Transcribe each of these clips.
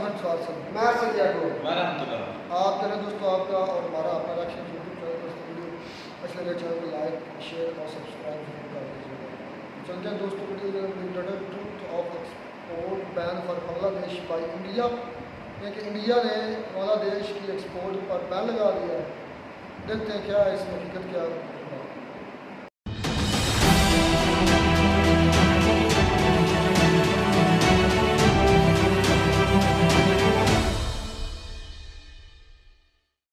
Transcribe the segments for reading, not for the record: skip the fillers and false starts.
हसन स्वासन मैं सदियाको वरहमतुल्लाह। आप करें दोस्तों, आपका और हमारा अपना रिएक्शन यूट्यूब चैनल दोस्तों वीडियो अच्छे लगे चैनल को लाइक शेयर और सब्सक्राइब जरूर कर दीजिएगा। चलते हैं दोस्तों video truth of export ban for Bangladesh by India, कि इंडिया ने बांग्लादेश की एक्सपोर्ट पर बैन लगा दिया है। देखते हैं क्या है इसमें हकीकत क्या है।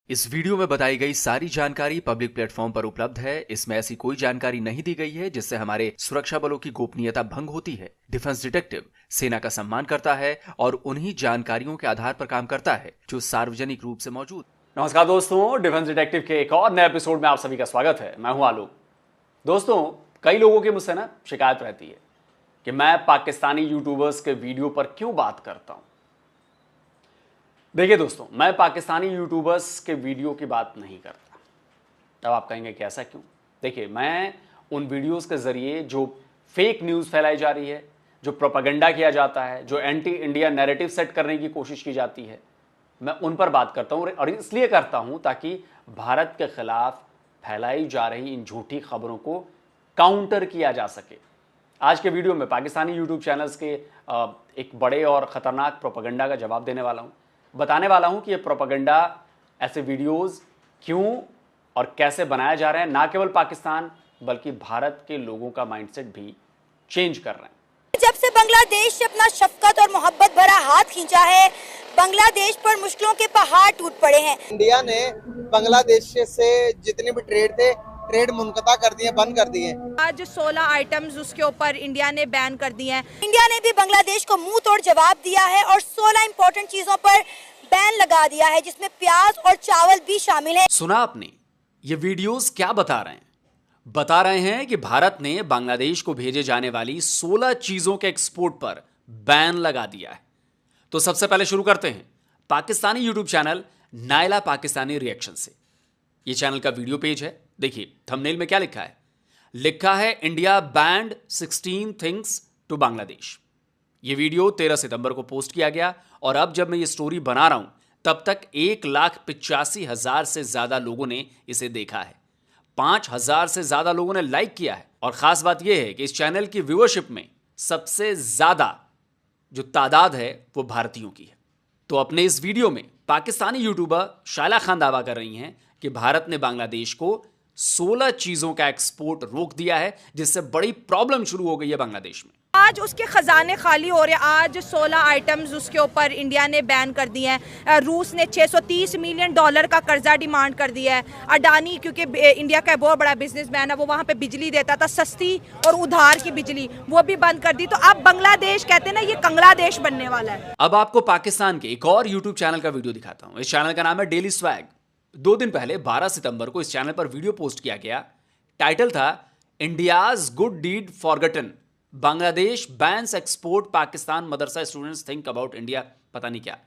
इस वीडियो में बताई गई सारी जानकारी पब्लिक प्लेटफॉर्म पर उपलब्ध है। इसमें ऐसी कोई जानकारी नहीं दी गई है जिससे हमारे सुरक्षा बलों की गोपनीयता भंग होती है। डिफेंस डिटेक्टिव सेना का सम्मान करता है और उन्हीं जानकारियों के आधार पर काम करता है जो सार्वजनिक रूप से मौजूद। नमस्कार दोस्तों, डिफेंस डिटेक्टिव के एक और नए एपिसोड में आप सभी का स्वागत है। मैं हूं आलोक। दोस्तों, कई लोगों की मुझसे ना शिकायत रहती है कि मैं पाकिस्तानी यूट्यूबर्स के वीडियो पर क्यों बात करता हूं। देखिए दोस्तों, मैं पाकिस्तानी यूट्यूबर्स के वीडियो की बात नहीं करता। अब आप कहेंगे कि ऐसा क्यों? देखिए, मैं उन वीडियोस के जरिए जो फेक न्यूज़ फैलाई जा रही है, जो प्रोपेगेंडा किया जाता है, जो एंटी इंडिया नैरेटिव सेट करने की कोशिश की जाती है, मैं उन पर बात करता हूं। और इसलिए करता हूं ताकि भारत के खिलाफ फैलाई जा रही इन झूठी खबरों को काउंटर किया जा सके। आज के वीडियो में पाकिस्तानी यूट्यूब चैनल्स के एक बड़े और ख़तरनाक प्रोपेगेंडा का जवाब देने वाला हूं। बताने वाला हूं कि ये प्रोपेगेंडा, ऐसे वीडियोस क्यों और कैसे बनाए जा रहे हैं, ना केवल पाकिस्तान बल्कि भारत के लोगों का माइंडसेट भी चेंज कर रहे हैं। जब से बांग्लादेश से अपना शफकत और मोहब्बत भरा हाथ खींचा है, बांग्लादेश पर मुश्किलों के पहाड़ टूट पड़े हैं। इंडिया ने बांग्लादेश से जितने भी ट्रेड मुनक़ता कर दिए, बंद कर दिए। आज 16 आइटम्स उसके ऊपर इंडिया ने बैन कर दिए हैं। इंडिया ने भी बांग्लादेश को मुंह तोड़ जवाब दिया है और 16 इंपॉर्टेंट चीजों पर बैन लगा दिया है, जिसमें प्याज और चावल भी शामिल है। सुना आपने? ये वीडियोस क्या बता रहे हैं? बता रहे हैं कि भारत ने बांग्लादेश को भेजे जाने वाली 16 चीजों के एक्सपोर्ट पर बैन लगा दिया है। तो सबसे पहले शुरू करते हैं Pakistani YouTube channel Naila Pakistani reaction से। यह चैनल का वीडियो पेज है। देखिए थंबनेल में क्या लिखा है। लिखा है India bans 16 things to Bangladesh. यह वीडियो 13 सितंबर को पोस्ट किया गया और अब जब मैं ये स्टोरी बना रहा हूं तब तक 1,85,000 से ज्यादा लोगों ने इसे देखा है। 5,000 से ज्यादा लोगों ने लाइक किया है। और खास बात यह है कि इस चैनल की व्यूअरशिप में सबसे ज्यादा जो तादाद है वो भारतीयों की है। तो अपने इस वीडियो में पाकिस्तानी यूट्यूबर शायला खान दावा कर रही हैं कि भारत ने बांग्लादेश को 16 चीजों का एक्सपोर्ट रोक दिया है, जिससे बड़ी प्रॉब्लम शुरू हो गई है बांग्लादेश में। आज उसके खजाने खाली हो रहे हैं। आज 16 आइटम्स उसके ऊपर इंडिया ने बैन कर दिए हैं। रूस ने $630 मिलियन का कर्जा डिमांड कर दिया है। अडानी, क्योंकि इंडिया का बहुत बड़ा बिजनेसमैन है, वो वहाँ पे बिजली देता था सस्ती और उधार की बिजली, वो भी बंद कर दी। तो अब बांग्लादेश कहते हैं ना, ये कंगलादेश बनने वाला है। अब आपको पाकिस्तान के एक और यूट्यूब चैनल का वीडियो दिखाता हूं। इस चैनल का नाम है डेली स्वैग। 2 दिन पहले 12 सितंबर को इस चैनल पर वीडियो पोस्ट किया गया। टाइटल था India's good deed forgotten, Bangladesh bans export, Pakistan madrasa students think about India, पता नहीं क्या।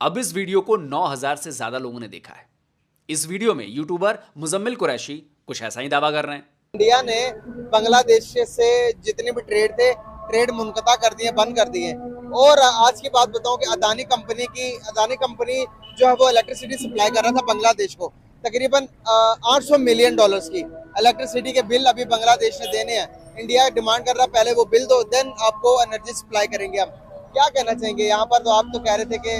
अब इस वीडियो को 9,000 से ज्यादा लोगों ने देखा है। इस वीडियो में यूट्यूबर मुजम्मिल कुरैशी कुछ ऐसा ही दावा कर रहे हैं। इंडिया ने बांग्लादेश से जितने भी ट्रेड मुनक़ता कर दिए, बंद कर दिए। और आज की बात बताऊं कि अदानी कंपनी जो है वो इलेक्ट्रिसिटी सप्लाई कर रहा था बांग्लादेश को, तकरीबन $800 मिलियन की इलेक्ट्रिसिटी के बिल अभी बांग्लादेश ने देने हैं। इंडिया डिमांड कर रहा है पहले वो बिल दो, देन आपको एनर्जी सप्लाई करेंगे हम। क्या कहना चाहेंगे यहाँ पर? तो आप तो कह रहे थे कि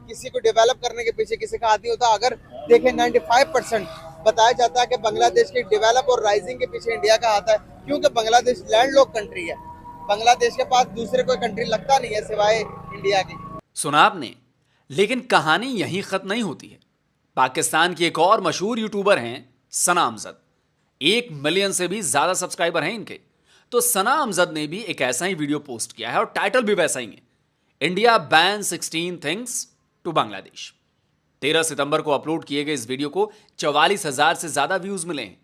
किसी को डेवलप करने के पीछे किसी का हाथ नहीं होता। अगर देखें 95% बताया जाता है कि बांग्लादेश की डेवलप और राइजिंग के पीछे इंडिया का हाथ है, क्योंकि बांग्लादेश लैंडलॉक कंट्री है। बांग्लादेश के पास दूसरे कोई कंट्री लगता नहीं है सिवाय इंडिया की। सुना आपने? लेकिन कहानी यहीं खत्म नहीं होती है। पाकिस्तान की एक और मशहूर यूट्यूबर हैं सना अमजद। 1 मिलियन से भी ज्यादा सब्सक्राइबर हैं इनके। तो सना अमजद ने भी एक ऐसा ही वीडियो पोस्ट किया है और टाइटल भी वैसा ही है, India ban 16 things to Bangladesh. 13 सितंबर को अपलोड किए गए इस वीडियो को 44,000 से ज्यादा व्यूज मिले हैं।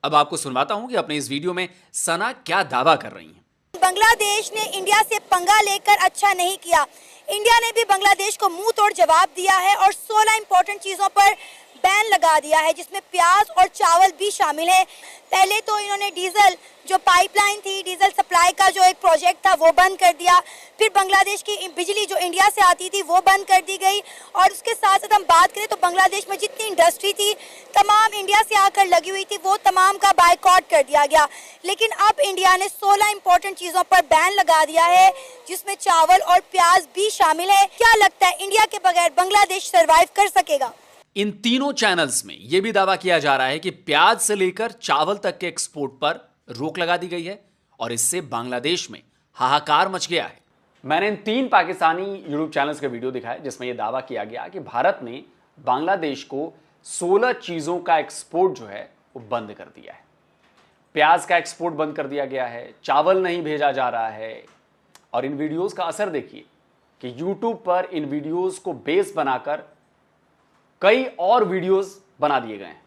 अब आपको सुनवाता हूं कि अपने इस वीडियो में सना क्या दावा कर रही हैं। बांग्लादेश ने इंडिया से पंगा लेकर अच्छा नहीं किया। इंडिया ने भी बांग्लादेश को मुंह तोड़ जवाब दिया है और 16 इंपॉर्टेंट चीजों पर बैन लगा दिया है, जिसमें प्याज और चावल भी शामिल है। पहले तो इन्होंने डीजल जो पाइपलाइन थी, डीजल सप्लाई का जो एक प्रोजेक्ट था वो बंद कर दिया। फिर बांग्लादेश की बिजली जो इंडिया से आती थी वो बंद कर दी गई। और उसके साथ साथ हम बात करें तो बांग्लादेश में जितनी इंडस्ट्री थी तमाम इंडिया से आकर लगी हुई थी, वो तमाम का बायकॉट कर दिया गया। लेकिन अब इंडिया ने 16 इंपॉर्टेंट चीज़ों पर बैन लगा दिया है, जिसमें चावल और प्याज भी शामिल है। क्या लगता है इंडिया के बगैर बांग्लादेश सर्वाइव कर सकेगा? इन तीनों चैनल्स में यह भी दावा किया जा रहा है कि प्याज से लेकर चावल तक के एक्सपोर्ट पर रोक लगा दी गई है और इससे बांग्लादेश में हाहाकार मच गया है। मैंने इन 3 पाकिस्तानी यूट्यूब चैनल्स के वीडियो दिखाए जिसमें यह दावा किया गया कि भारत ने बांग्लादेश को 16 चीजों का एक्सपोर्ट जो है वो बंद कर दिया है। प्याज का एक्सपोर्ट बंद कर दिया गया है, चावल नहीं भेजा जा रहा है। और इन वीडियोस का असर देखिए कि यूट्यूब पर इन वीडियोस को बेस बनाकर कई और वीडियोस बना दिए गए हैं।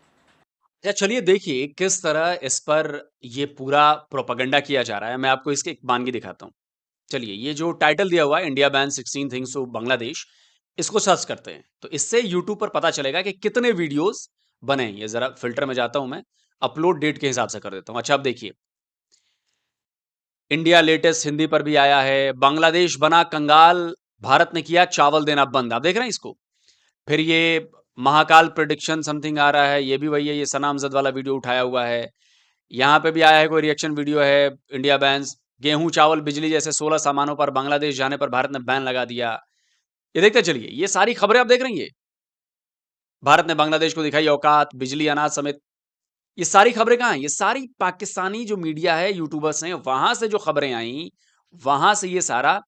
अच्छा, चलिए देखिए किस तरह इस पर यह पूरा प्रोपेगेंडा किया जा रहा है। मैं आपको इसकी एक मानगी दिखाता हूं। चलिए, ये जो टाइटल दिया हुआ है India ban 16 things of Bangladesh, इसको सर्च करते हैं तो इससे यूट्यूब पर पता चलेगा कि कितने वीडियोस बने हैं। ये जरा फिल्टर में जाता हूं, मैं अपलोड डेट के हिसाब से कर देता हूं। अच्छा, अब देखिए, इंडिया लेटेस्ट हिंदी पर भी आया है। बांग्लादेश बना कंगाल, भारत ने किया चावल देना बंद। आप देख रहे हैं इसको। फिर ये महाकाल प्रेडिक्शन समथिंग आ रहा है, ये भी वही है। ये सना अमजद वाला वीडियो उठाया हुआ है। यहां पे भी आया है कोई रिएक्शन वीडियो है। इंडिया बैन्स गेहूं, चावल, बिजली जैसे 16 सामानों पर बांग्लादेश जाने पर भारत ने बैन लगा दिया। ये देखते चलिए, ये सारी खबरें आप देख रही हैं। भारत ने बांग्लादेश को दिखाई औकात, बिजली, अनाज समेत। ये सारी खबरें कहां हैं? ये सारी पाकिस्तानी जो मीडिया है, यूट्यूबर्स हैं, वहां से जो खबरें आई, वहां से ये सारा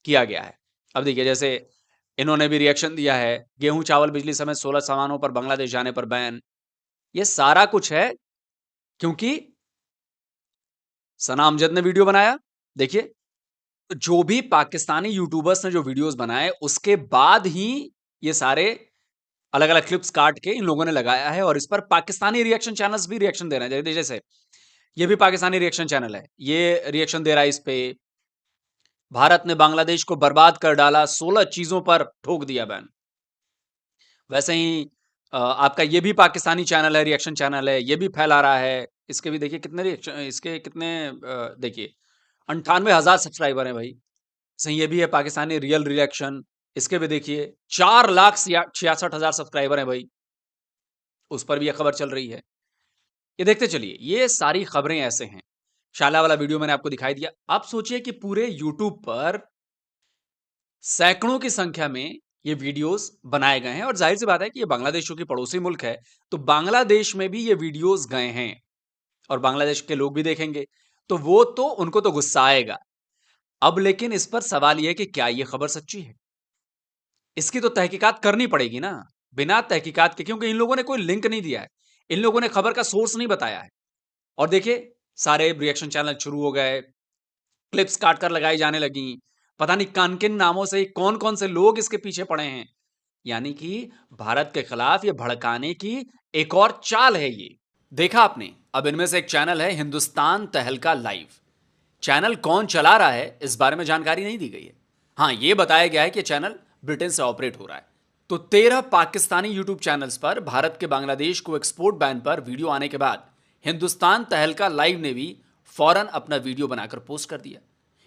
किया गया है। अब देखिए, जैसे इन्होंने भी रिएक्शन दिया है, गेहूं, चावल, बिजली समेत 16 सामानों पर बांग्लादेश जाने पर बैन। ये सारा कुछ है क्योंकि सना अमजद ने वीडियो बनाया। देखिए, तो जो भी पाकिस्तानी यूट्यूबर्स ने जो वीडियोस बनाए, उसके बाद ही ये सारे अलग अलग क्लिप्स काट के इन लोगों ने लगाया है और इस पर पाकिस्तानी रिएक्शन चैनल्स भी रिएक्शन दे रहे हैं। जैसे ये भी पाकिस्तानी रिएक्शन चैनल है, ये रिएक्शन दे रहा है इस पे। भारत ने बांग्लादेश को बर्बाद कर डाला, 16 चीजों पर ठोक दिया बैन। वैसे ही आपका ये भी पाकिस्तानी चैनल है, रिएक्शन चैनल है, ये भी फैला रहा है। इसके भी देखिए कितने रिएक्शन, इसके कितने देखिए 98,000 सब्सक्राइबर हैं भाई। सही, ये भी है पाकिस्तानी रियल रिएक्शन। इसके भी देखिए 4,66,000 सब्सक्राइबर हैं भाई। उस पर भी यह खबर चल रही है। ये देखते चलिए, ये सारी खबरें ऐसे हैं। शाला वाला वीडियो मैंने आपको दिखाई दिया। आप सोचिए कि पूरे यूट्यूब पर सैकड़ों की संख्या में ये वीडियोस बनाए गए हैं और जाहिर सी बात है कि ये बांग्लादेश की पड़ोसी मुल्क है, तो बांग्लादेश में भी ये वीडियोस गए हैं और बांग्लादेश के लोग भी देखेंगे, तो वो तो उनको तो गुस्सा आएगा। अब लेकिन इस पर सवाल यह है कि क्या ये खबर सच्ची है? इसकी तो तहकीकात करनी पड़ेगी ना, बिना तहकीकात के, क्योंकि इन लोगों ने कोई लिंक नहीं दिया है, इन लोगों ने खबर का सोर्स नहीं बताया है। और देखिए, सारे रिएक्शन चैनल शुरू हो गए, क्लिप्स काटकर लगाई जाने लगी। पता नहीं किन किन नामों से, कौन कौन से लोग इसके पीछे पड़े हैं। यानी कि भारत के खिलाफ ये भड़काने की एक और चाल है ये। देखा आपने? अब इनमें से एक चैनल है हिंदुस्तान तहलका लाइव। चैनल कौन चला रहा है इस बारे में जानकारी नहीं दी गई है। हां, यह बताया गया है कि चैनल ब्रिटेन से ऑपरेट हो रहा है। तो 13 पाकिस्तानी यूट्यूब चैनल्स पर भारत के बांग्लादेश को एक्सपोर्ट बैन पर वीडियो आने के बाद हिंदुस्तान तहलका लाइव ने भी फौरन अपना वीडियो बनाकर पोस्ट कर दिया।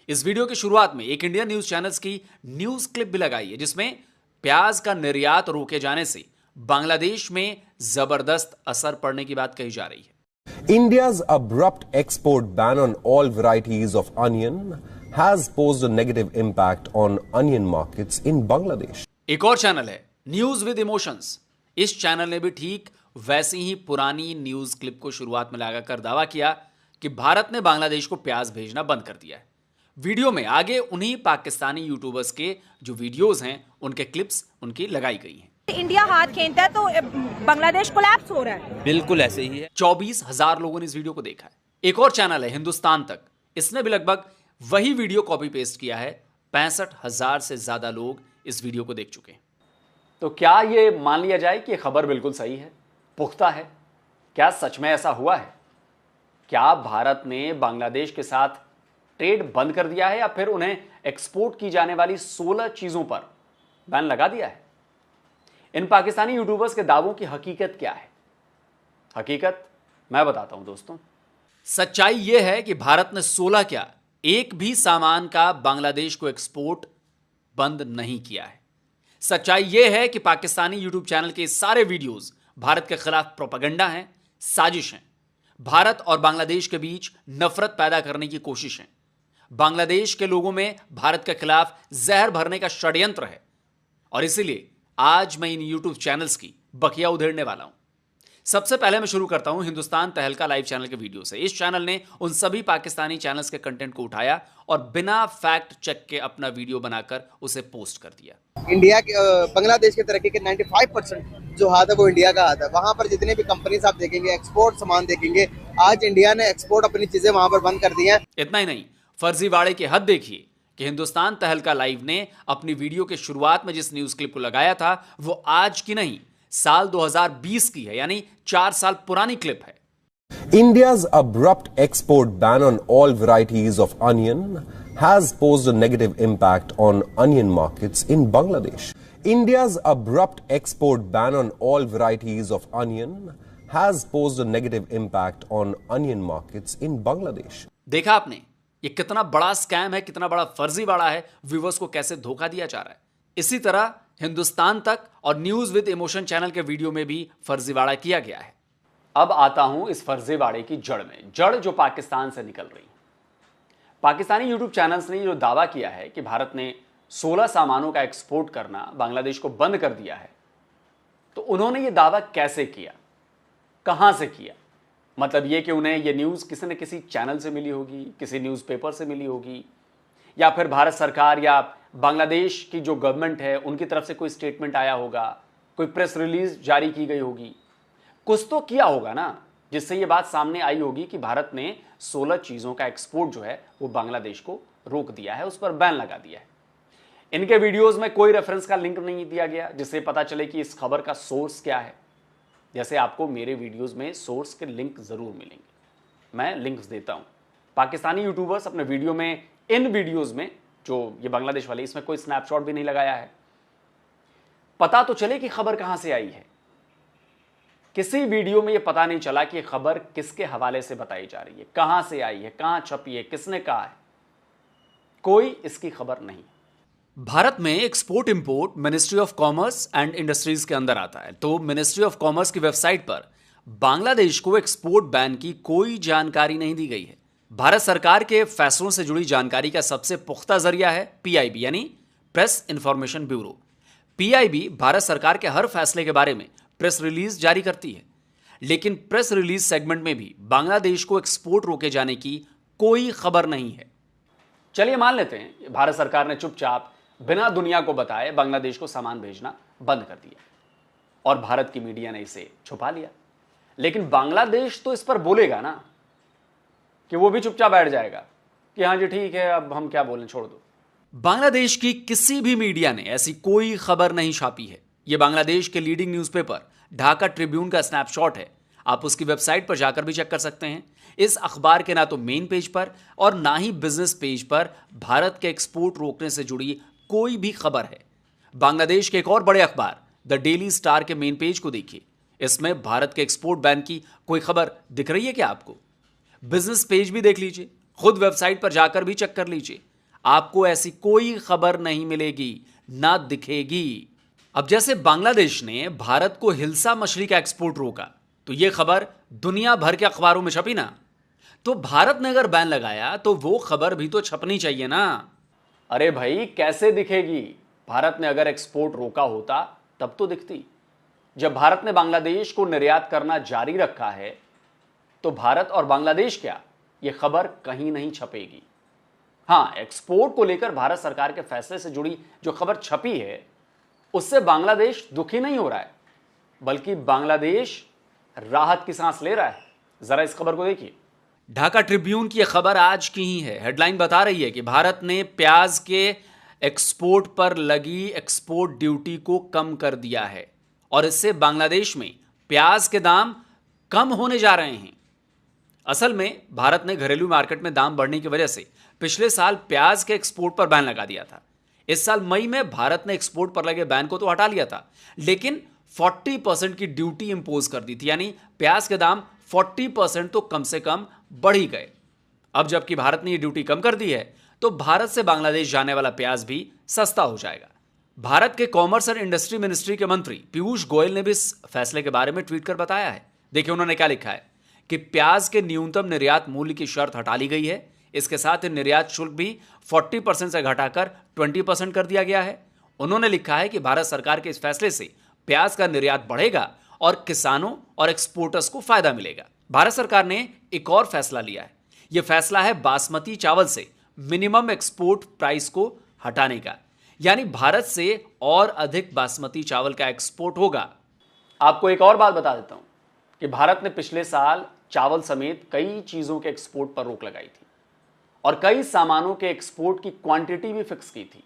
इस वीडियो की शुरुआत में एक इंडियन न्यूज चैनल्स की न्यूज क्लिप भी लगाई है, जिसमें प्याज का निर्यात रोके जाने से बांग्लादेश में जबरदस्त असर पड़ने की बात कही जा रही है। India's abrupt export ban on all varieties of onion has posed a negative impact on onion markets in Bangladesh. एक और चैनल है न्यूज विद इमोशंस। इस चैनल ने भी ठीक वैसी ही पुरानी न्यूज क्लिप को शुरुआत में लगाकर दावा किया कि भारत ने बांग्लादेश को प्याज भेजना बंद कर दिया है। वीडियो में आगे उन्हीं पाकिस्तानी यूट्यूबर्स के जो वीडियोस हैं, उनके क्लिप्स उनकी लगाई गई हैं। इंडिया हाथ खेलता है तो बांग्लादेश कोलैप्स हो रहा है। बिल्कुल ऐसे ही है। 24,000 लोगों ने इस वीडियो को देखा है। एक और चैनल है हिंदुस्तान तक, इसने भी लगभग वही वीडियो कॉपी पेस्ट किया है। 65,000 से ज्यादा लोग इस वीडियो को देख चुके हैं। तो क्या ये मान लिया जाए कि खबर बिल्कुल सही है, पुख्ता है? क्या सच में ऐसा हुआ है? क्या भारत ने बांग्लादेश के साथ ट्रेड बंद कर दिया है या फिर उन्हें एक्सपोर्ट की जाने वाली 16 चीजों पर बैन लगा दिया है? इन पाकिस्तानी यूट्यूबर्स के दावों की हकीकत क्या है? हकीकत मैं बताता हूं दोस्तों। सच्चाई यह है कि भारत ने 16 क्या एक भी सामान का बांग्लादेश को एक्सपोर्ट बंद नहीं किया है। सच्चाई यह है कि पाकिस्तानी यूट्यूब चैनल के सारे वीडियोस भारत के खिलाफ प्रोपेगेंडा हैं, साजिश हैं, भारत और बांग्लादेश के बीच नफरत पैदा करने की कोशिश है, बांग्लादेश के लोगों में भारत के खिलाफ जहर भरने का षड्यंत्र है। और इसीलिए आज मैं इन यूट्यूब चैनल्स की बखिया उधेड़ने वाला हूं। सबसे पहले मैं शुरू करता हूं हिंदुस्तान तहलका लाइव चैनल के वीडियो से। इस चैनल ने उन सभी पाकिस्तानी चैनल्स के कंटेंट को उठाया और बिना फैक्ट चेक के अपना वीडियो बनाकर उसे पोस्ट कर दिया। इंडिया के बांग्लादेश की तरक्की के 95% जो हाथ है वो इंडिया का हाथ है। वहाँ पर जितने भी कंपनीज आप देखेंगे, एक्सपोर्ट सामान देखेंगे, आज इंडिया ने एक्सपोर्ट अपनी चीजें वहां पर बंद कर दी हैं। इतना ही नहीं, फर्जीवाड़े की हद देखिए कि हिंदुस्तान तहलका लाइव ने अपनी वीडियो के शुरुआत में जिस न्यूज क्लिप को लगाया था वो आज की नहीं, साल 2020 की है, यानी 4 साल पुरानी क्लिप है। India's abrupt export ban on all varieties of onion has posed a negative impact on onion markets in Bangladesh. India's abrupt export ban on all varieties of onion has posed a negative impact on onion markets in Bangladesh. देखा आपने ये कितना बड़ा scam है, कितना बड़ा फर्जीवाड़ा है, व्यूअर्स को कैसे धोखा दिया जा रहा है। इसी तरह हिंदुस्तान तक और न्यूज विद इमोशन चैनल के वीडियो में भी फर्जीवाड़ा किया गया है। अब आता हूं इस फर्जीवाड़े की जड़ में, जड़ जो पाकिस्तान से निकल रही है। पाकिस्तानी यूट्यूब चैनल्स ने जो दावा किया है कि भारत ने 16 सामानों का एक्सपोर्ट करना बांग्लादेश को बंद कर दिया है, तो उन्होंने ये दावा कैसे किया, कहां से किया? मतलब ये कि उन्हें ये न्यूज़ किसी न किसी चैनल से मिली होगी, किसी न्यूज़पेपर से मिली होगी, या फिर भारत सरकार या बांग्लादेश की जो गवर्नमेंट है उनकी तरफ से कोई स्टेटमेंट आया होगा, कोई प्रेस रिलीज जारी की गई होगी, कुछ तो किया होगा ना, जिससे ये बात सामने आई होगी कि भारत ने 16 चीज़ों का एक्सपोर्ट जो है वो बांग्लादेश को रोक दिया है, उस पर बैन लगा दिया है। इनके वीडियोस में कोई रेफरेंस का लिंक नहीं दिया गया जिससे पता चले कि इस खबर का सोर्स क्या है। जैसे आपको मेरे वीडियोस में सोर्स के लिंक जरूर मिलेंगे, मैं लिंक्स देता हूं। पाकिस्तानी यूट्यूबर्स अपने वीडियो में, इन वीडियोस में जो ये बांग्लादेश वाले, इसमें कोई स्नैपशॉट भी नहीं लगाया है। पता तो चले कि खबर कहां से आई है। किसी वीडियो में ये पता नहीं चला कि खबर किसके हवाले से बताई जा रही है, कहां से आई है, कहां छपी है, किसने कहा है, कोई इसकी खबर नहीं। भारत में export import ministry of commerce and industries के अंदर आता है, तो मिनिस्ट्री ऑफ कॉमर्स की वेबसाइट पर बांग्लादेश को एक्सपोर्ट बैन की कोई जानकारी नहीं दी गई है। भारत सरकार के फैसलों से जुड़ी जानकारी का सबसे पुख्ता जरिया है पीआईबी, यानी press information bureau. PIB Bharat सरकार के हर फैसले के बारे में प्रेस रिलीज जारी करती है, लेकिन प्रेस रिलीज सेगमेंट में भी बांग्लादेश को एक्सपोर्ट रोके जाने की कोई खबर नहीं है। चलिए मान लेते हैं भारत सरकार ने चुपचाप बिना दुनिया को बताए बांग्लादेश को सामान भेजना बंद कर दिया और भारत की मीडिया ने इसे छुपा लिया, लेकिन बांग्लादेश तो इस पर बोलेगा ना, कि वो भी चुपचाप बैठ जाएगा कि हाँ जी ठीक है, अब हम क्या बोलें, छोड़ दो। बांग्लादेश की किसी भी मीडिया ने ऐसी कोई खबर नहीं छापी है। यह बांग्लादेश के लीडिंग न्यूज़पेपर ढाका ट्रिब्यून का स्नैपशॉट है। आप उसकी वेबसाइट पर जाकर भी चेक कर सकते हैं। इस अखबार के ना तो मेन पेज पर और ना ही बिजनेस पेज पर भारत के एक्सपोर्ट रोकने से जुड़ी कोई भी खबर है। बांग्लादेश के एक और बड़े अखबार द डेली स्टार के मेन पेज को देखिए, इसमें भारत के एक्सपोर्ट बैन की कोई खबर दिख रही है क्या आपको? बिजनेस पेज भी देख लीजिए, खुद वेबसाइट पर जाकर भी चेक कर लीजिए, आपको ऐसी कोई खबर नहीं मिलेगी, ना दिखेगी। अब जैसे बांग्लादेश ने भारत को हिल्सा मछली का एक्सपोर्ट रोका, तो यह खबर दुनिया भर के अखबारों में छपी ना, तो भारत ने अगर बैन लगाया तो वो खबर भी तो छपनी चाहिए ना। अरे भाई कैसे दिखेगी? भारत ने अगर एक्सपोर्ट रोका होता तब तो दिखती। जब भारत ने बांग्लादेश को निर्यात करना जारी रखा है तो भारत और बांग्लादेश क्या, यह खबर कहीं नहीं छपेगी। हां, एक्सपोर्ट को लेकर भारत सरकार के फैसले से जुड़ी जो खबर छपी है उससे बांग्लादेश दुखी नहीं हो रहा है, बल्कि बांग्लादेश राहत की सांस ले रहा है। जरा इस खबर को देखिए। ढाका ट्रिब्यून की यह खबर आज की ही है। हेडलाइन बता रही है कि भारत ने प्याज के एक्सपोर्ट पर लगी एक्सपोर्ट ड्यूटी को कम कर दिया है और इससे बांग्लादेश में प्याज के दाम कम होने जा रहे हैं। असल में भारत ने घरेलू मार्केट में दाम बढ़ने की वजह से पिछले साल प्याज के एक्सपोर्ट पर बैन लगा दिया था। इस साल मई में भारत ने एक्सपोर्ट पर लगे बैन को तो हटा लिया था, लेकिन 40% की ड्यूटी इंपोज कर दी थी, यानी प्याज के दाम 40% तो कम से कम बढ़ ही गए। अब जबकि भारत ने ये ड्यूटी कम कर दी है, तो भारत से बांग्लादेश जाने वाला प्याज भी सस्ता हो जाएगा। भारत के कॉमर्स और इंडस्ट्री मिनिस्ट्री के मंत्री पीयूष गोयल ने भी इस फैसले के बारे में ट्वीट कर बताया है। देखिए उन्होंने क्या लिखा है कि प्याज के न्यूनतम निर्यात मूल्य की शर्त हटा ली गई है। इसके साथ ही निर्यात शुल्क भी 40% से घटाकर 20% कर दिया गया है। उन्होंने लिखा है कि भारत सरकार के इस फैसले से प्याज का निर्यात बढ़ेगा और किसानों और एक्सपोर्टर्स को फायदा मिलेगा। भारत सरकार ने एक और फैसला लिया है। यह फैसला है बासमती चावल से मिनिमम एक्सपोर्ट प्राइस को हटाने का, यानी भारत से और अधिक बासमती चावल का एक्सपोर्ट होगा। आपको एक और बात बता देता हूं कि भारत ने पिछले साल चावल समेत कई चीजों के एक्सपोर्ट पर रोक लगाई थी और कई सामानों के एक्सपोर्ट की क्वांटिटी भी फिक्स की थी,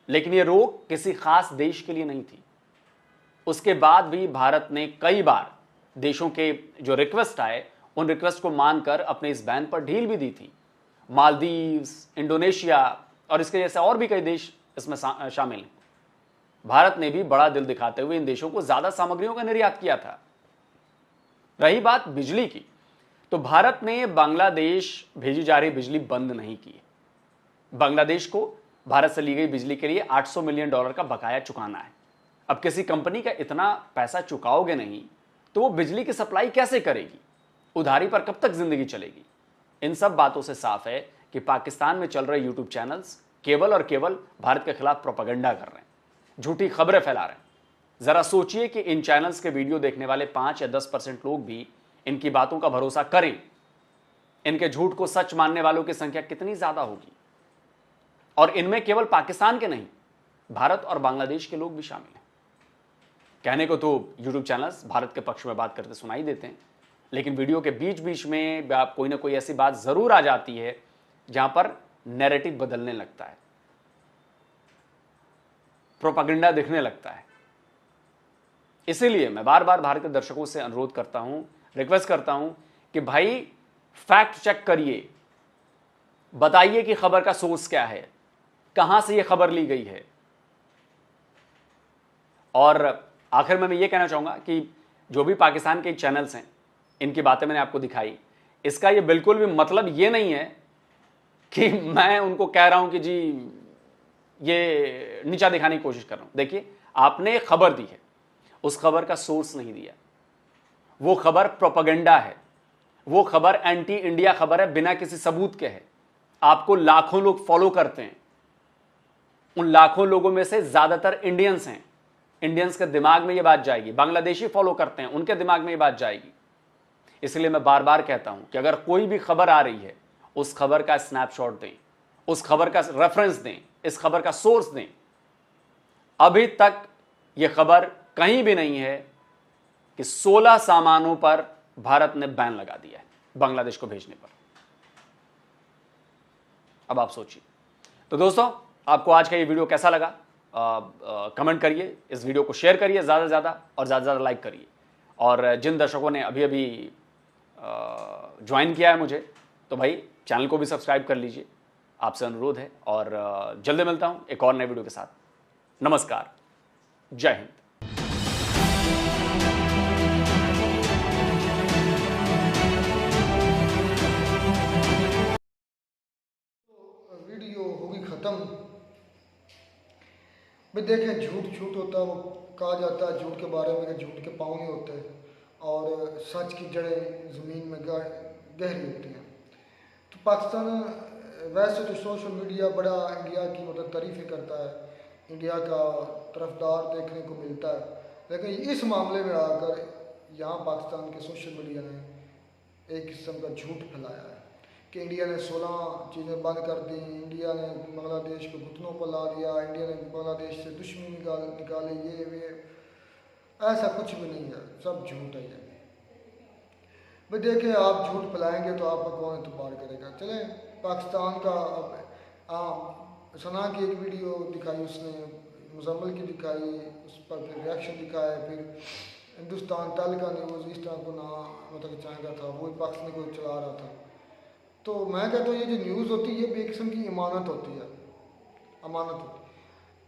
लेकिन यह रोक किसी खास देश के लिए नहीं थी। उसके बाद भी भारत ने कई बार देशों के जो रिक्वेस्ट आए उन रिक्वेस्ट को मानकर अपने इस बैन पर ढील भी दी थी। मालदीव्स, इंडोनेशिया और इसके जैसे और भी कई देश इसमें शामिल हैं। भारत ने भी बड़ा दिल दिखाते हुए इन देशों को ज्यादा सामग्रियों का निर्यात किया था। रही बात बिजली की, तो भारत ने बांग्लादेश भेजी जा रही बिजली बंद नहीं की। बांग्लादेश को भारत से ली गई बिजली के लिए $800 मिलियन का बकाया चुकाना है। अब किसी कंपनी का इतना पैसा चुकाओगे नहीं तो वो बिजली की सप्लाई कैसे करेगी? उधारी पर कब तक जिंदगी चलेगी? इन सब बातों से साफ है कि पाकिस्तान में चल रहे यूट्यूब चैनल्स केवल और केवल भारत के खिलाफ प्रोपेगेंडा कर रहे हैं, झूठी खबरें फैला रहे हैं। जरा सोचिए कि इन चैनल्स के वीडियो देखने वाले 5 या 10% लोग भी इनकी बातों का भरोसा करें, इनके झूठ को सच मानने वालों की संख्या कितनी ज्यादा होगी। और इनमें केवल पाकिस्तान के नहीं, भारत और बांग्लादेश के लोग भी शामिल हैं। कहने को तो यूट्यूब चैनल्स भारत के पक्ष में बात करते सुनाई देते हैं, लेकिन वीडियो के बीच बीच में कोई ना कोई ऐसी बात जरूर आ जाती है जहां पर नैरेटिव बदलने लगता है, प्रोपेगेंडा दिखने लगता है। इसीलिए मैं बार बार भारत के दर्शकों से अनुरोध करता हूं, रिक्वेस्ट करता हूं कि भाई फैक्ट चेक करिए, बताइए कि खबर का सोर्स क्या है, कहां से यह खबर ली गई है। और आखिर में मैं ये कहना चाहूंगा कि जो भी पाकिस्तान के चैनल्स हैं, इनकी बातें मैंने आपको दिखाई, इसका ये बिल्कुल भी मतलब ये नहीं है कि मैं उनको कह रहा हूं कि जी ये नीचा दिखाने की कोशिश कर रहा हूं। देखिए, आपने खबर दी है, उस खबर का सोर्स नहीं दिया। वो खबर प्रोपेगेंडा है, वो खबर एंटी इंडिया खबर है, बिना किसी सबूत के है। आपको लाखों लोग फॉलो करते हैं, उन लाखों लोगों में से ज्यादातर इंडियंस हैं। इंडियंस के दिमाग में ये बात जाएगी, बांग्लादेशी फॉलो करते हैं, उनके दिमाग में ये बात जाएगी। इसलिए मैं बार बार कहता हूं कि अगर कोई भी खबर आ रही है, उस खबर का स्नैपशॉट दें, उस खबर का रेफरेंस दें, इस खबर का सोर्स दें। अभी तक यह खबर कहीं भी नहीं है कि 16 सामानों पर भारत ने बैन लगा दिया है बांग्लादेश को भेजने पर। अब आप सोचिए। तो दोस्तों, आपको आज का ये वीडियो कैसा लगा? कमेंट करिए, इस वीडियो को शेयर करिए ज़्यादा से ज़्यादा और ज़्यादा से ज़्यादा लाइक करिए। और जिन दर्शकों ने अभी अभी ज्वाइन किया है मुझे, तो भाई चैनल को भी सब्सक्राइब कर लीजिए, आपसे अनुरोध है। और जल्दी मिलता हूं एक और नए वीडियो के साथ। नमस्कार, जय हिंद। वीडियो होगी ख़त्म। भाई देखें, झूठ होता है, वो कहा जाता है झूठ के बारे में कि झूठ के पाँव नहीं होते और सच की जड़ें ज़मीन में गहरी होती हैं। तो पाकिस्तान वैसे तो सोशल मीडिया बड़ा इंडिया की मतलब तारीफ़ ही करता है, इंडिया का तरफदार देखने को मिलता है, लेकिन इस मामले में आकर यहाँ पाकिस्तान के सोशल मीडिया ने एक किस्म का झूठ फैलाया है कि इंडिया ने 16 चीज़ें बंद कर दी, इंडिया ने बांग्लादेश को घुटनों पर ला दिया, इंडिया ने बांग्लादेश से दुश्मनी निकाली, ये ऐसा कुछ भी नहीं है, सब झूठ है ये। भाई देखिए, आप झूठ फैलाएंगे तो आपका कौन एतबार करेगा। चले, पाकिस्तान का अब सना की एक वीडियो दिखाई उसने, मुजम्मिल की दिखाई, उस पर फिर रिएक्शन दिखाया, फिर हिंदुस्तान तल का न्यूज़ इस तरह को ना मतलब चाहेगा था, वो पाकिस्तान को चला रहा था। तो मैं कहता हूँ ये जो न्यूज़ होती है ये भी एक किस्म की इमानत होती है, अमानत होती है।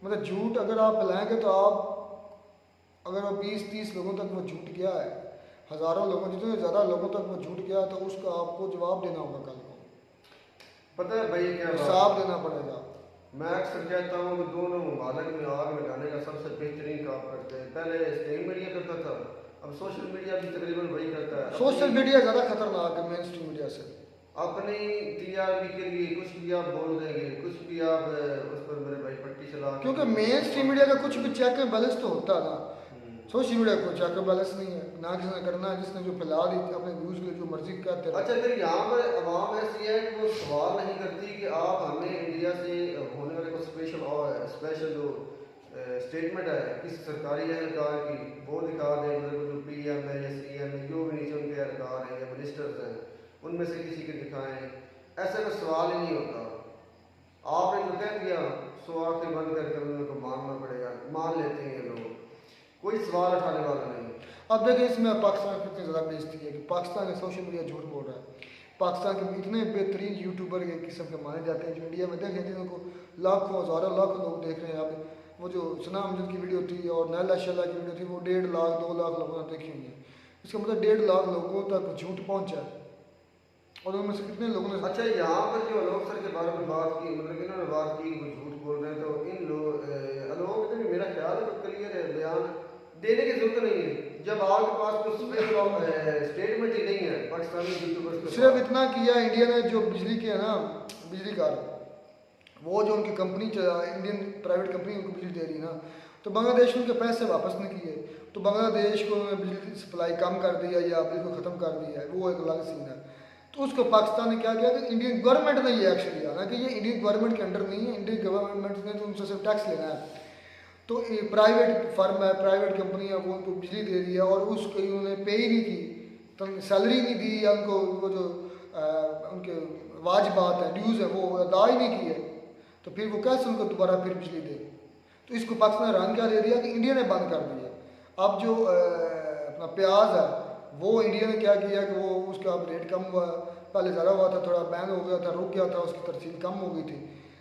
मतलब झूठ अगर आप फैलाएंगे तो आप अगर वो 20-30 लोगों तक वो झूठ गया है, हज़ारों लोगों, जितने ज़्यादा लोगों तक वो झूठ गया तो उसका आपको जवाब देना होगा कल को, पता है भाई क्या हिसाब देना पड़ेगा। मैं अक्सर कहता हूँ कि दोनों ममालिक में आग लगाने का सबसे बेहतरीन काम करते हैं। पहले स्ट्रीम मीडिया करता था, अब सोशल मीडिया भी तकरीबन वही करता है। सोशल मीडिया ज़्यादा खतरनाक है मेन स्ट्रीम मीडिया से। अपनी टीआरपी के लिए कुछ भी आप बोल देंगे, कुछ भी आप उस पर मेरे भाई पट्टी चला, क्योंकि मेन स्ट्रीम मीडिया का कुछ भी चेक एंड बैलेंस तो होता है ना, सोशल मीडिया को चेक एंड बैलेंस नहीं है ना, किसने करना है, जिसने जो फैला दी अपने व्यूज़ के लिए जो मर्जी कहते हैं। अच्छा, फिर यहाँ पर आवाम ऐसी है कि वो सवाल नहीं करती कि आप हमें इंडिया से होने वाले को स्पेशल जो स्टेटमेंट है किसी सरकारी एहलकार की वो दिखा दें, मतलब जो PM है या CM है, जो भी नीचे उनके एहलकार हैं या मिनिस्टर्स हैं, उनमें से किसी के दिखाएं, ऐसा कोई सवाल ही नहीं होता। आपने जो कह दिया सो आंखें बंद करके उनको मानना पड़ेगा, मान लेते हैं ये लोग, कोई सवाल उठाने वाला नहीं। अब देखिए इसमें पाकिस्तान कितनी ज़्यादा बेइज्जती है कि पाकिस्तान का सोशल मीडिया झूठ बोल रहा है। पाकिस्तान के इतने बेहतरीन यूट्यूबर के किस्म के माने जाते हैं जो इंडिया में देखें, जिनको लाखों हज़ारों लाखों लोग देख रहे हैं। अब वो जो सना अमजद की वीडियो थी और नैला शल्ला की वीडियो थी वो 1.5 लाख 2 लाख लोगों ने देखी हुई है। इसका मतलब 1.5 लाख लोगों तक झूठ पहुँचा है और उनमें से कितने लोगों ने। अच्छा, यहाँ पर जो अलोक सर के बारे में बात की, मतलब इन्होंने बात की वो झूठ बोल रहे हैं, तो इन अलोक ने भी मेरा ख्याल है क्लियर है, बयान देने की जरूरत नहीं है जब आपके पास कुछ स्टेटमेंट ही नहीं है पाकिस्तानी यूट्यूबर्स को। सिर्फ इतना किया इंडिया ने जो बिजली के है ना, बिजली कार वो जो उनकी कंपनी इंडियन प्राइवेट कंपनी उनको बिजली दे रही ना, तो बांग्लादेश ने उनके पैसे वापस नहीं किए, तो बांग्लादेश को उन्होंने बिजली की सप्लाई कम कर दिया या बिजली को ख़त्म कर दिया है, वो एक अलग सीन है। तो उसको पाकिस्तान ने क्या किया कि इंडियन गवर्नमेंट ने ये एक्शन लिया ना कि ये इंडियन गवर्नमेंट के अंडर नहीं है, इंडियन गवर्नमेंट ने तो उनसे सिर्फ टैक्स लेना है। तो प्राइवेट फर्म है, प्राइवेट कंपनी है, वो उनको बिजली दे रही है और उसको उन्होंने पे ही नहीं की, तो सैलरी नहीं दी या उनको वो जो उनके वाजिबात है, ड्यूज़ है, वो अदा ही नहीं किए, तो फिर वो कैसे उनको दोबारा फिर बिजली दे। तो इसको पाकिस्तान ने रन क्या दे दिया कि इंडिया ने बंद कर दिया। अब जो अपना प्याज है वो इंडिया ने क्या किया कि वो उसका अब रेट कम हुआ, पहले ज़्यादा हुआ था, थोड़ा बैन हो गया था, रुक गया था, उसकी तरसील कम हो गई थी,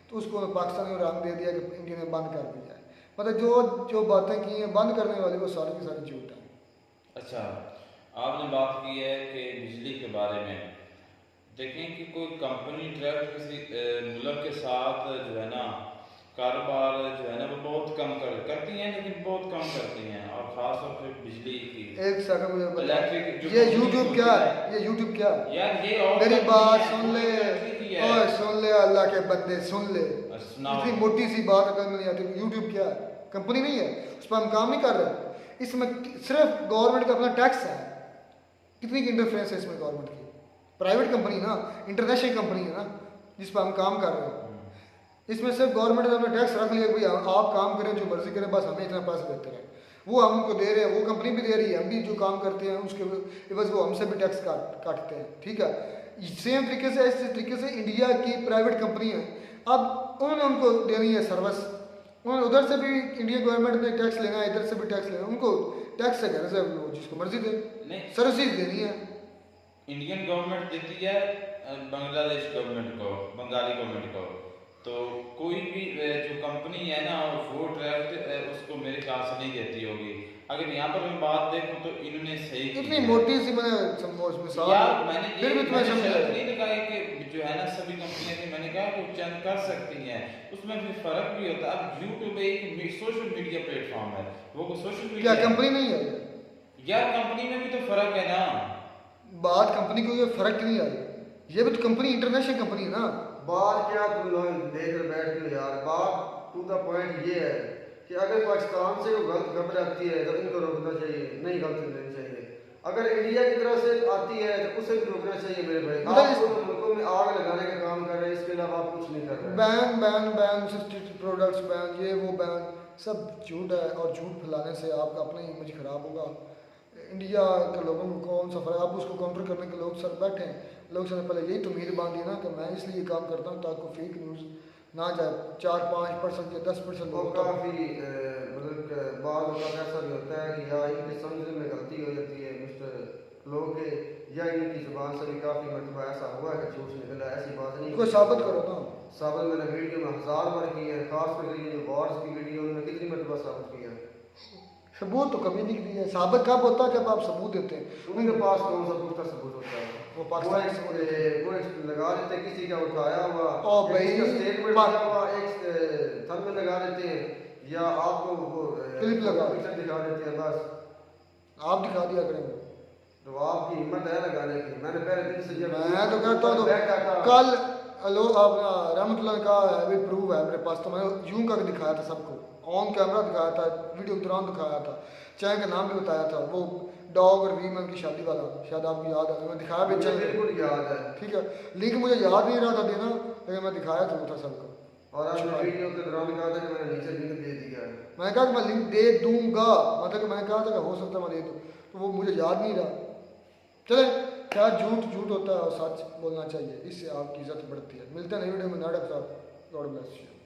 तो उसको पाकिस्तान ने रन दे दिया कि इंडिया ने बंद कर दिया है। मतलब जो बातें की हैं बंद करने वाली वो सारी की सारी झूठ है। अच्छा, आपने बात की है कि बिजली के बारे में, देखें कि कोई कंपनी डायरेक्ट किसी मुल्क के साथ जो है ना कारोबार जो है ना वो बहुत कम करती हैं, लेकिन बहुत कम करती हैं, और खासतौर पर बिजली की। एक सेकंड मुझे बता, इलेक्ट्रिक ये यूट्यूब क्या है, ये यूट्यूब क्या है यार, ये और मेरी बात सुन ले, और सुन ले अल्लाह के बंदे सुन ले, इतनी मोटी सी बात अगर नहीं आती। यूट्यूब क्या है, कंपनी नहीं है, उस पर हम काम नहीं कर रहे, इसमें सिर्फ गवर्नमेंट का अपना टैक्स है। कितनी की इंटरफेरेंस है इसमें गवर्नमेंट की, प्राइवेट कंपनी ना, इंटरनेशनल कंपनी है ना जिस पर हम काम कर रहे हैं, इसमें सिर्फ गवर्नमेंट ने अपना टैक्स रख लिया, भाई आप काम करें जो मर्जी करें, बस हमें इतना पैसा देते रहे, वो हम उनको दे रहे हैं, वो कंपनी भी दे रही है, हम भी जो काम करते हैं उसके बस वो हमसे भी टैक्स काटते हैं, ठीक है। सेम तरीके से इस तरीके से इंडिया की प्राइवेट कंपनी है, अब उन्होंने उनको देनी है सर्विस, उन्होंने उधर से भी इंडियन गवर्नमेंट ने टैक्स लेना है, इधर से भी टैक्स लेना है, उनको टैक्स से कहने से वो जिसको मर्जी दे सर्विस देनी है। इंडियन गवर्नमेंट देती है बांग्लादेश गवर्नमेंट को, बंगाली गवर्नमेंट को, तो कोई भी जो कंपनी है ना वो डायरेक्ट उसको मेरे ख्याल से नहीं देती होगी। अगर यहाँ पर मैं बात देखूँ तो इन्होंने सही इतनी मोटी सी मैंने यार, मैंने ये नहीं लगाया कि जो है ना सभी कंपनियां थी, मैंने कहा कि चंद कर सकती हैं, उसमें भी फर्क भी होता है। अब यूट्यूब एक सोशल मीडिया प्लेटफॉर्म है, वो सोशल मीडिया क्या कंपनी नहीं है यार, कंपनी में भी तो फर्क है ना। बात कंपनी को ये फर्क नहीं आई, ये भी तो कंपनी इंटरनेशनल कंपनी है ना। बात क्या तुम लोग देख कर बैठ गए यार, बात टू द पॉइंट ये है कि अगर पाकिस्तान से कोई गलत खबर आती है तो इनको रोकना चाहिए, नहीं गलत देनी चाहिए। अगर इंडिया की तरफ से आती है तो उसे भी रोकना चाहिए मेरे भाई। आप तो मुल्कों में आग लगाने का काम कर रहे हैं, इसके अलावा आप कुछ नहीं कर रहे। Ban ban ban substitute products ban, ये वो बैन, सब झूठ है और झूठ फैलाने से आपका अपना इमेज खराब होगा। इंडिया के लोगों को कौन सा फर्क, आप उसको काउंटर करने के लोग सर बैठे हैं, लोग सर पहले यही तो उम्मीद बांधी ना कि मैं इसलिए काम करता हूँ ताकि फेक न्यूज़ ना जाए 4-5% या 10% लोग काफ़ी मतलब बाद में ऐसा भी होता है कि यार इनके समझने में गलती हो जाती है मिस्टर लोग के या इनकी जुबान से भी काफ़ी मरतबा ऐसा हुआ है कि झूठ निकला, ऐसी बात नहीं। कोई साबित करो ना। साबित मैंने वीडियो में 1000 बार की है, खासकर ये जो वॉर्स की वीडियो उन्होंने कितनी मरतबा साबित किया है। सबूत तो कभी नहीं दिया है। साबित कब होता है जब आप सबूत देते हैं। उनके पास कौन सा दूसरा सबूत होता है? वो पाकिस्तान वो लगा देते किसी का उठाया हुआ, ओ भाई स्टेटमेंट लगा हुआ, एक थंब में लगा देते हैं, या आपको वो क्लिप लगा पिक्चर दिखा देते हैं, बस आप दिखा दिया करेंगे। तो आपकी हिम्मत है लगाने की। मैंने पहले दिन से जब मैं तो कहता हूँ कल हेलो अपना रहमतुल्लाह का हैवी प्रूफ है मेरे पास, तो मैंने यूं करके दिखाया था सबको, ऑन कैमरा दिखाया था, वीडियो के दौरान दिखाया था, चाय का नाम भी बताया था, वो डॉग और वीमन की शादी वाला, शायद आपको याद है, मैं दिखाया भी मुझे बिल्कुल याद है। ठीक है, लिंक मुझे याद नहीं रहा था देना, लेकिन मैं दिखाया जरूर था सबको। और आपने वीडियो के दौरान कहा था कि मैंने नीचे लिंक दे दिया है। मैंने कहा कि मैं लिंक दे दूंगा, मतलब कि मैंने कहा था कि हो सकता है मैं दे दूँ, तो वो मुझे याद नहीं रहा। चले क्या झूठ होता है और सच बोलना चाहिए, इससे आपकी इज्जत बढ़ती है। मिलते हैं नई वीडियो में। नाटक साहब, गॉड ब्लेस यू।